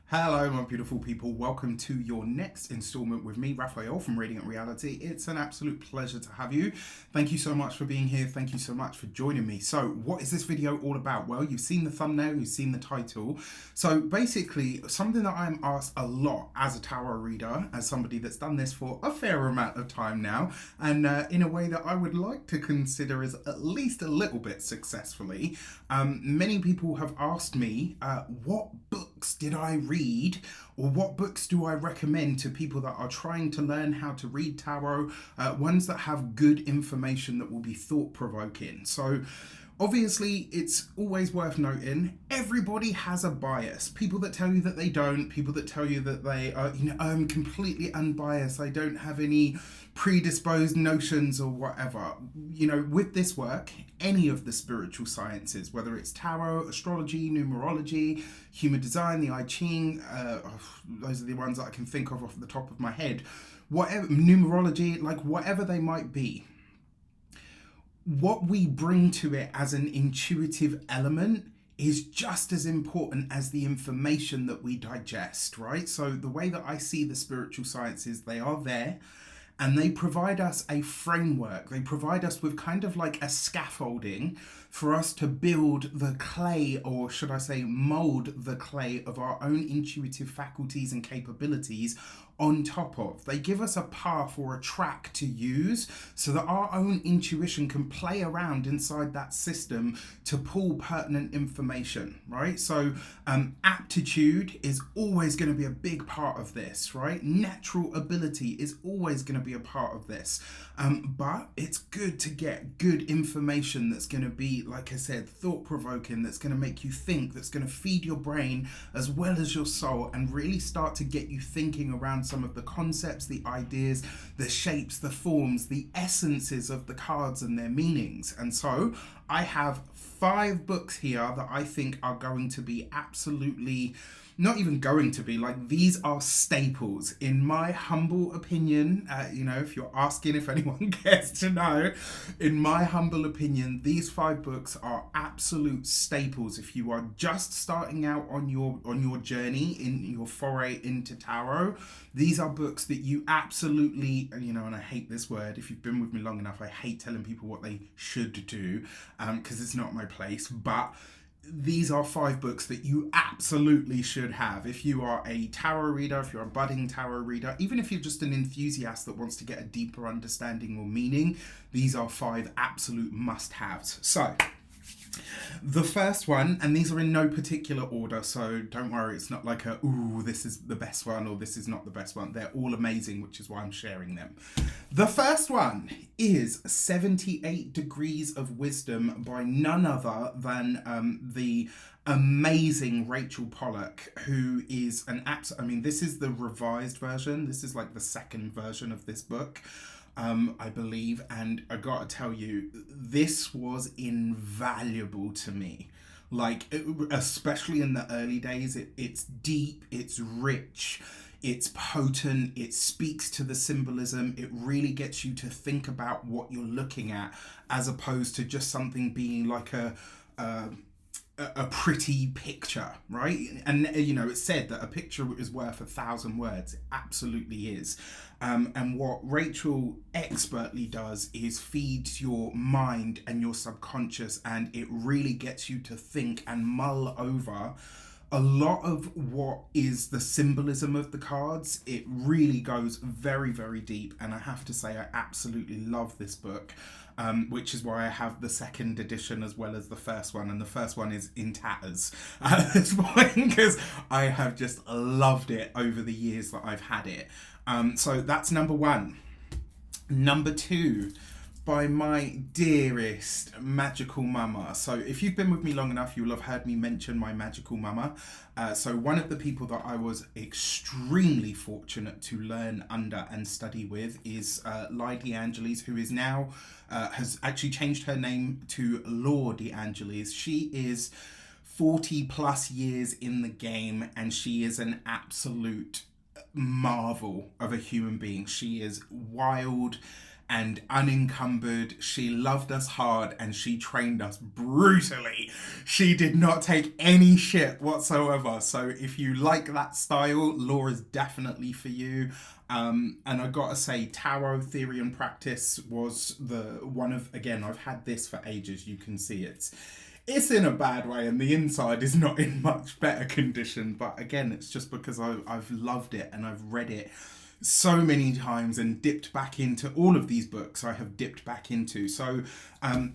Hello, my beautiful people. Welcome to your next installment with me, Raphael from Reydiant Reality. It's an absolute pleasure to have you. Thank you so much for being here. Thank you so much for joining me. So, what is this video all about? Well, you've seen the thumbnail, you've seen the title. So, basically, something that I'm asked a lot as a tarot reader, as somebody that's done this for a fair amount of time now, and in a way that I would like to consider as at least a little bit successfully. Many people have asked me, what books did I read, or what books do I recommend to people that are trying to learn how to read tarot, ones that have good information that will be thought-provoking. So obviously, it's always worth noting, everybody has a bias. People that tell you that they don't, people that tell you that they are, I'm completely unbiased, I don't have any predisposed notions or whatever. With this work, any of the spiritual sciences, whether it's tarot, astrology, numerology, human design, the I Ching, those are the ones that I can think of off the top of my head, whatever, numerology, like whatever they might be, what we bring to it as an intuitive element is just as important as the information that we digest, right? So the way that I see the spiritual sciences, they are there and they provide us a framework. They provide us with kind of like a scaffolding for us to build the clay, or should I say mold the clay of our own intuitive faculties and capabilities on top of. They give us a path or a track to use so that our own intuition can play around inside that system to pull pertinent information, right? So aptitude is always going to be a big part of this, right? Natural ability is always going to be a part of this. But it's good to get good information that's going to be, like I said, thought-provoking, that's going to make you think, that's going to feed your brain as well as your soul and really start to get you thinking around some of the concepts, the ideas, the shapes, the forms, the essences of the cards and their meanings. And so I have 5 books here that I think are going to be absolutely, not even going to be, like, these are staples in my humble opinion. If you're asking if anyone cares to know, in my humble opinion, these 5 books are absolute staples if you are just starting out on your journey, in your foray into tarot. These are books that you absolutely, and I hate this word, if you've been with me long enough, I hate telling people what they should do, because it's not my place, but these are 5 books that you absolutely should have. If you are a tarot reader, if you're a budding tarot reader, even if you're just an enthusiast that wants to get a deeper understanding or meaning, these are 5 absolute must-haves. So, the first one, and these are in no particular order, so don't worry, it's not like this is the best one or this is not the best one. They're all amazing, which is why I'm sharing them. The first one is 78 Degrees of Wisdom by none other than the amazing Rachel Pollack, who is this is the revised version. This is like the second version of this book. I believe, and I gotta tell you, this was invaluable to me. Especially in the early days, it's deep, it's rich, it's potent, it speaks to the symbolism, it really gets you to think about what you're looking at, as opposed to just something being like a pretty picture, right? And it's said that a picture is worth 1,000 words. It absolutely is. And what Rachel expertly does is feeds your mind and your subconscious, and it really gets you to think and mull over a lot of what is the symbolism of the cards. It really goes very, very deep, and I have to say I absolutely love this book, which is why I have the second edition as well as the first one, and the first one is in tatters at this point because I have just loved it over the years that I've had it. So that's number 1. Number 2, by my dearest magical mama. So if you've been with me long enough, you'll have heard me mention my magical mama. So one of the people that I was extremely fortunate to learn under and study with is Lai DeAngelis, who is now, has actually changed her name to Law DeAngelis. She is 40 plus years in the game, and she is an absolute marvel of a human being. She is wild and unencumbered. She loved us hard and she trained us brutally. She did not take any shit whatsoever. So if you like that style, law is definitely for you. And I gotta say, Tarot Theory and Practice was the one of, again, I've had this for ages. You can see it's in a bad way and the inside is not in much better condition. But again, it's just because I've loved it and I've read it so many times and dipped back into all of these books I have dipped back into. So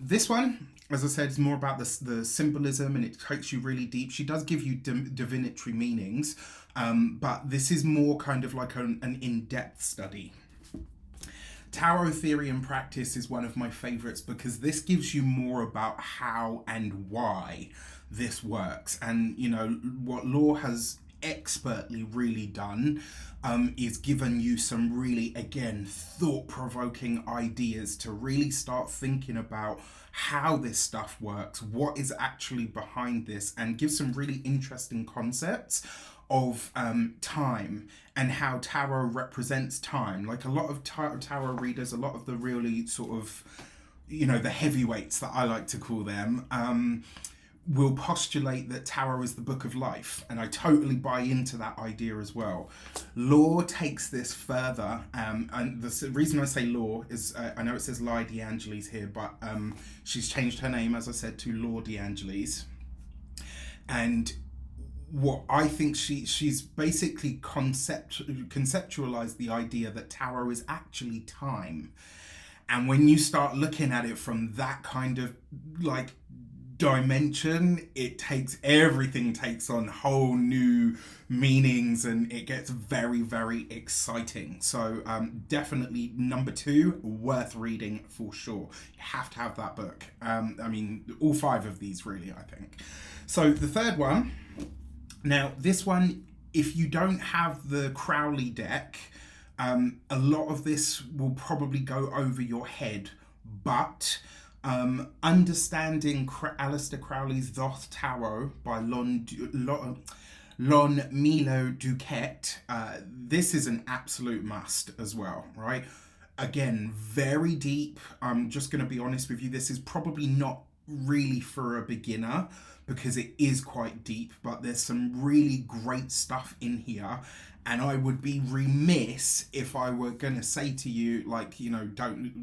this one, as I said, is more about the symbolism, and it takes you really deep. She does give you divinatory meanings, but this is more kind of like an in-depth study. Tarot Theory and Practice is one of my favorites because this gives you more about how and why this works. And, you know, what Law has expertly really done is given you some really, again, thought-provoking ideas to really start thinking about how this stuff works, what is actually behind this, and give some really interesting concepts of time and how tarot represents time. Like a lot of tarot readers, a lot of the really sort of, you know, the heavyweights that I like to call them, will postulate that tarot is the book of life, and I totally buy into that idea as well. Law takes this further, and the reason I say Law is I know it says Lai DeAngelis here, but she's changed her name, as I said, to Law DeAngelis. And what I think she's basically conceptualized the idea that tarot is actually time. And when you start looking at it from that kind of like dimension, everything takes on whole new meanings, and it gets very, very exciting. So definitely number 2, worth reading for sure. You have to have that book. I mean, all 5 of these really, I think. So the third one, now this one, if you don't have the Crowley deck, a lot of this will probably go over your head, but understanding Alistair Crowley's THOTH Tarot by Milo DuQuette, this is an absolute must as well, right? Again, very deep. I'm just going to be honest with you, this is probably not really for a beginner because it is quite deep, but there's some really great stuff in here. And I would be remiss if I were going to say to you, like, you know,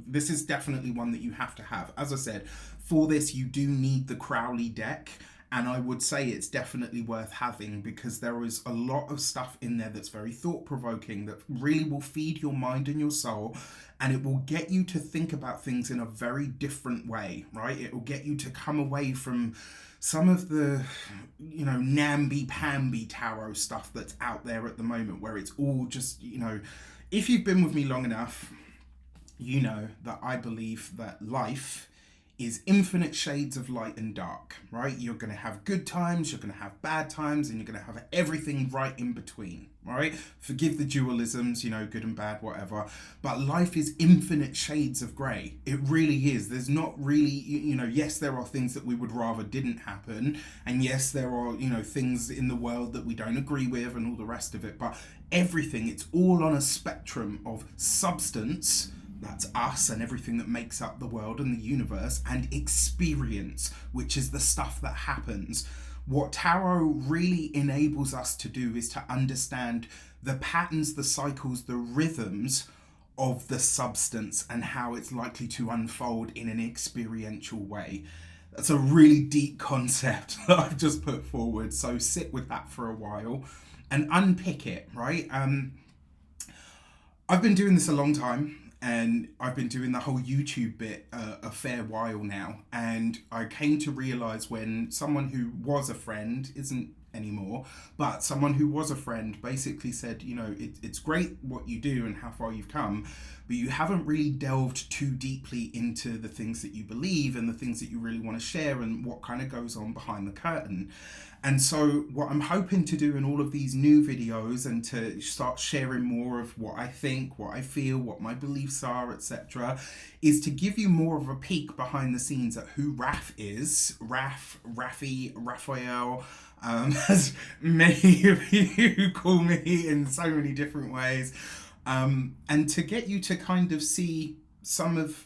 this is definitely one that you have to have. As I said, for this, you do need the Crowley deck. And I would say it's definitely worth having because there is a lot of stuff in there that's very thought-provoking, that really will feed your mind and your soul, and it will get you to think about things in a very different way, right? It will get you to come away from some of the, you know, namby-pamby tarot stuff that's out there at the moment, where it's all just, you know, if you've been with me long enough, you know that I believe that life is infinite shades of light and dark, right? You're going to have good times, you're going to have bad times, and you're going to have everything right in between, right? Forgive the dualisms, you know, good and bad, whatever. But life is infinite shades of grey. It really is. There's not really, you know, yes, there are things that we would rather didn't happen. And yes, there are, you know, things in the world that we don't agree with and all the rest of it. But everything, it's all on a spectrum of substance, that's us and everything that makes up the world and the universe, and experience, which is the stuff that happens. What tarot really enables us to do is to understand the patterns, the cycles, the rhythms of the substance and how it's likely to unfold in an experiential way. That's a really deep concept that I've just put forward. So sit with that for a while and unpick it, right? I've been doing this a long time. And I've been doing the whole YouTube bit a fair while now. And I came to realize when someone who was a friend, isn't anymore, but someone who was a friend basically said, you know, it's great what you do and how far you've come, but you haven't really delved too deeply into the things that you believe and the things that you really want to share and what kind of goes on behind the curtain. And so what I'm hoping to do in all of these new videos and to start sharing more of what I think, what I feel, what my beliefs are, etc., is to give you more of a peek behind the scenes at who Raph is. Raphael, as many of you call me in so many different ways. And to get you to kind of see some of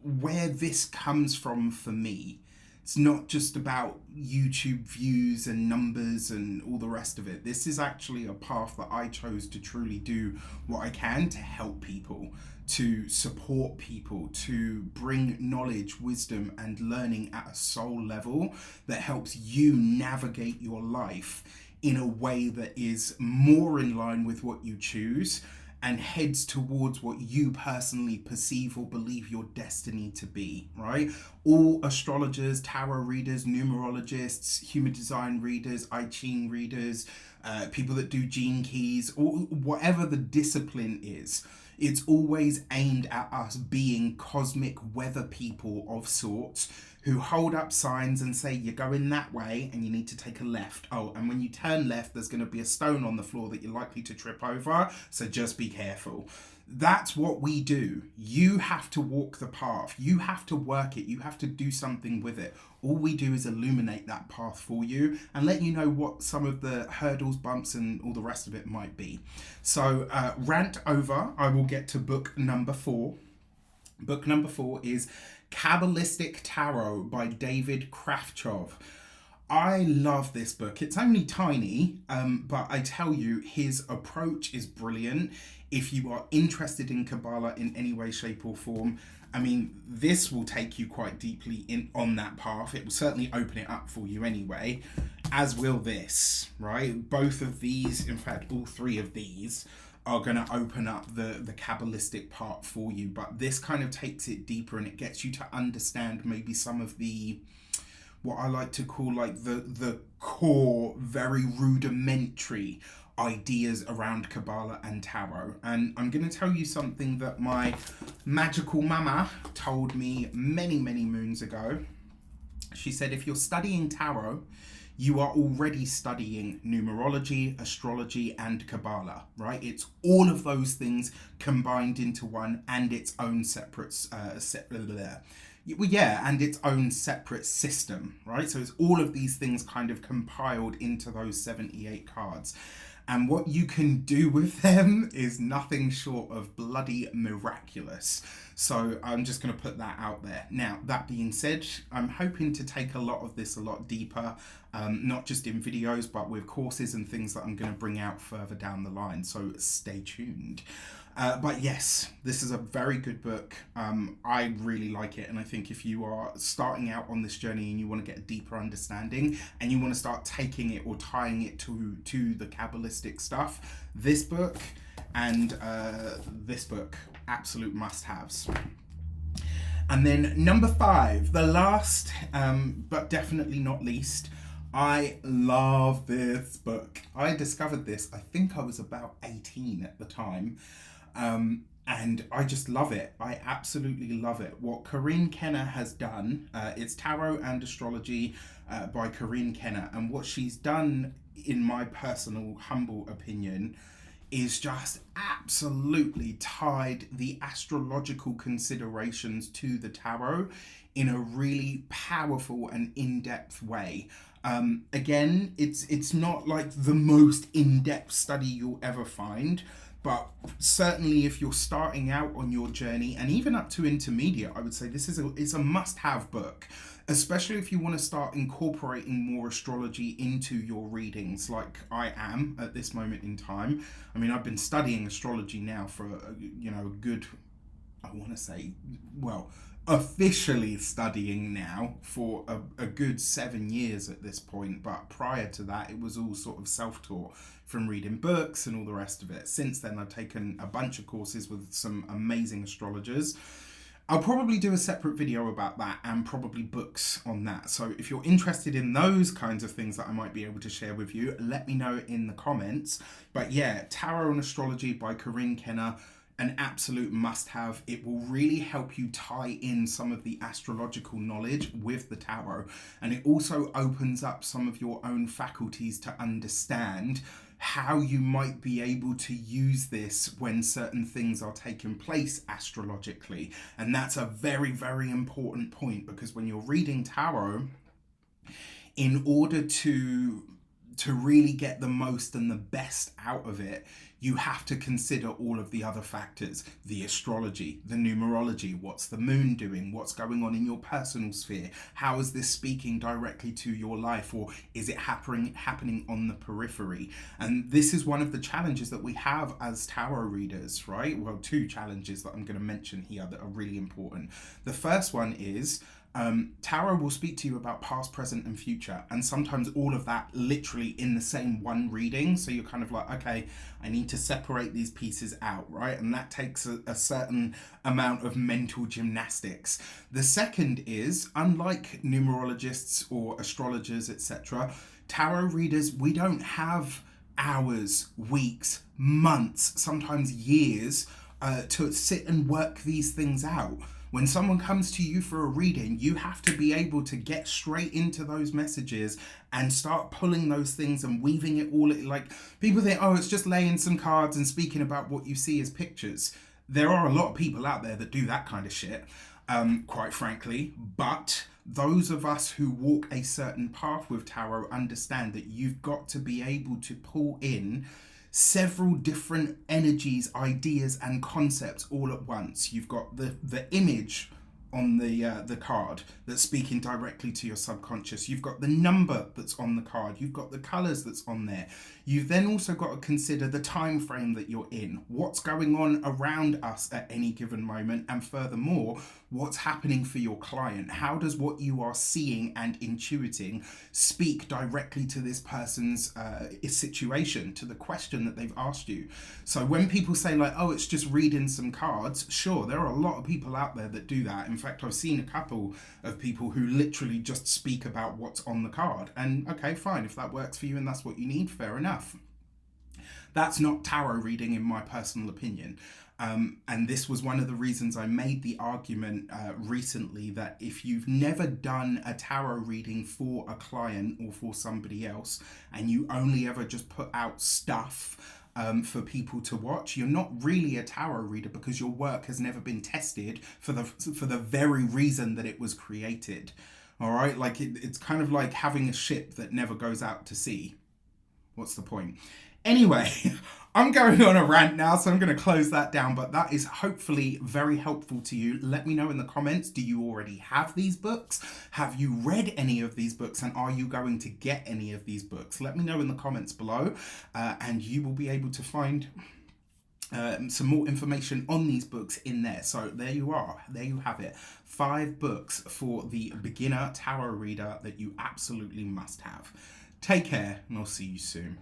where this comes from for me. It's not just about YouTube views and numbers and all the rest of it. This is actually a path that I chose to truly do what I can to help people, to support people, to bring knowledge, wisdom, and learning at a soul level that helps you navigate your life in a way that is more in line with what you choose and heads towards what you personally perceive or believe your destiny to be, right? All astrologers, tarot readers, numerologists, human design readers, I Ching readers, people that do gene keys, or whatever the discipline is, it's always aimed at us being cosmic weather people of sorts who hold up signs and say, you're going that way and you need to take a left. Oh, and when you turn left, there's going to be a stone on the floor that you're likely to trip over, so just be careful. That's what we do. You have to walk the path. You have to work it. You have to do something with it. All we do is illuminate that path for you and let you know what some of the hurdles, bumps, and all the rest of it might be. So rant over. I will get to book number 4. Book number 4 is Kabbalistic Tarot by David Krafchow. I love this book. It's only tiny, but I tell you, his approach is brilliant. If you are interested in Kabbalah in any way, shape, or form, I mean, this will take you quite deeply on that path. It will certainly open it up for you anyway, as will this, right? Both of these, in fact, all 3 of these are going to open up the Kabbalistic part for you. But this kind of takes it deeper and it gets you to understand maybe some of the, what I like to call like the core, very rudimentary ideas around Kabbalah and Tarot. And I'm going to tell you something that my magical mama told me many, many moons ago. She said, if you're studying Tarot, you are already studying numerology, astrology, and Kabbalah, right? It's all of those things combined into one and its own separate, and its own separate system, right? So it's all of these things kind of compiled into those 78 cards. And what you can do with them is nothing short of bloody miraculous. So I'm just going to put that out there. Now, that being said, I'm hoping to take a lot of this a lot deeper, not just in videos, but with courses and things that I'm going to bring out further down the line. So stay tuned. But yes, this is a very good book. I really like it. And I think if you are starting out on this journey and you want to get a deeper understanding and you want to start taking it or tying it to the Kabbalistic stuff, this book and this book, absolute must-haves. And then number 5, the last, but definitely not least, I love this book. I discovered this, I think I was about 18 at the time. And I just love it. I absolutely love it. What Corinne Kenner has done, it's Tarot and Astrology by Corinne Kenner. And what she's done, in my personal, humble opinion, is just absolutely tied the astrological considerations to the tarot in a really powerful and in-depth way. Again, it's not like the most in-depth study you'll ever find, but certainly if you're starting out on your journey and even up to intermediate, I would say this is a must-have book, especially if you want to start incorporating more astrology into your readings like I am at this moment in time. I mean, I've been studying astrology now for, a good, I want to say, well, officially studying now for a good 7 years at this point, but prior to that it was all sort of self-taught from reading books and all the rest of it. Since then I've taken a bunch of courses with some amazing astrologers. I'll probably do a separate video about that and probably books on that. So if you're interested in those kinds of things that I might be able to share with you, let me know in the comments. But yeah, Tarot and Astrology by Corinne Kenner, an absolute must-have. It will really help you tie in some of the astrological knowledge with the tarot, and it also opens up some of your own faculties to understand how you might be able to use this when certain things are taking place astrologically. And that's a very, very important point, because when you're reading tarot, in order to to really get the most and the best out of it, you have to consider all of the other factors: the astrology, the numerology, what's the moon doing, what's going on in your personal sphere, how is this speaking directly to your life, or is it happening on the periphery? And this is one of the challenges that we have as tarot readers, right? Well, two challenges that I'm going to mention here that are really important. The first one is tarot will speak to you about past, present, and future, and sometimes all of that literally in the same one reading. So you're kind of like, okay, I need to separate these pieces out, right? And that takes a certain amount of mental gymnastics. The second is, unlike numerologists or astrologers, etc., tarot readers, we don't have hours, weeks, months, sometimes years to sit and work these things out. When someone comes to you for a reading, you have to be able to get straight into those messages and start pulling those things and weaving it all. Like, people think, oh, it's just laying some cards and speaking about what you see as pictures. There are a lot of people out there that do that kind of shit, quite frankly. But those of us who walk a certain path with tarot understand that you've got to be able to pull in several different energies, ideas, and concepts all at once. You've got the image on the card that's speaking directly to your subconscious. You've got the number that's on the card. You've got the colors that's on there. You've then also got to consider the time frame that you're in, what's going on around us at any given moment, and furthermore, what's happening for your client. How does what you are seeing and intuiting speak directly to this person's situation, to the question that they've asked you? So when people say like, oh, it's just reading some cards, sure, there are a lot of people out there that do that. In fact, I've seen a couple of people who literally just speak about what's on the card. And okay, fine, if that works for you and that's what you need, fair enough. That's not tarot reading, in my personal opinion. And this was one of the reasons I made the argument recently that if you've never done a tarot reading for a client or for somebody else, and you only ever just put out stuff for people to watch, you're not really a tarot reader, because your work has never been tested for the very reason that it was created. All right, like it's kind of like having a ship that never goes out to sea. What's the point? Anyway, I'm going on a rant now, so I'm going to close that down, but that is hopefully very helpful to you. Let me know in the comments, do you already have these books? Have you read any of these books, and are you going to get any of these books? Let me know in the comments below, and you will be able to find some more information on these books in there. So there you are, there you have it. 5 books for the beginner tarot reader that you absolutely must have. Take care, and I'll see you soon.